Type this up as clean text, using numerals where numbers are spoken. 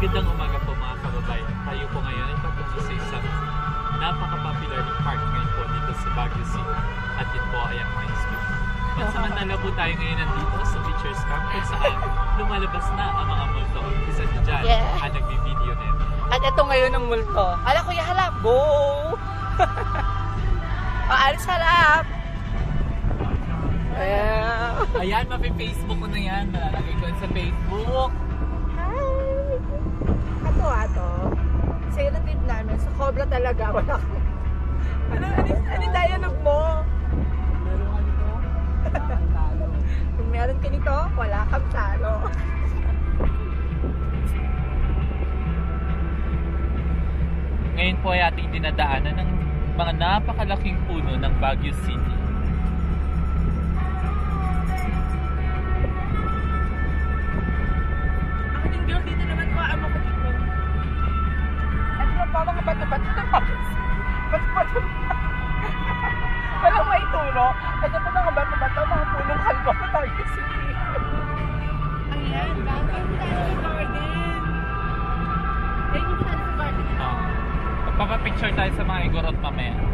Magandang umaga po mga kababayan. Tayo po ngayon ay patungo sa isang napaka-popular na park ngayon po dito sa Baguio City. At yun po ay ang Mines View. Pansamantala po tayo ngayon nandito sa Teachers Camp kung saan lumalabas na ang mga multo. Isa nyo dyan ang nagbibideo na yun. At ito ngayon ang multo. Ala kuya, halap! Go! Alis halap! Ayan, mapi-Facebook ko na yan. Malalagay ko sa Facebook. Hi! Ato. Sa'yo na tip namin. Sa Cobra talaga. Wala ko. Ano dialogue mo? Meron ka nito? Kung meron ka nito, wala kang talo. Ngayon po ay ating dinadaanan ng mga napakalaking puno ng Baguio City. Ako din girl, dito naman ko amo ko dito. At yung pa mga bato-bato na bato-bato. Walang may tulo. At yung mga bato-bato, mga punong kalbo sa Baguio City. Ayan, bakit tayo sa garden? Ayun yung saan sa garden. Magpapapicture tayo sa mga igorot mamaya.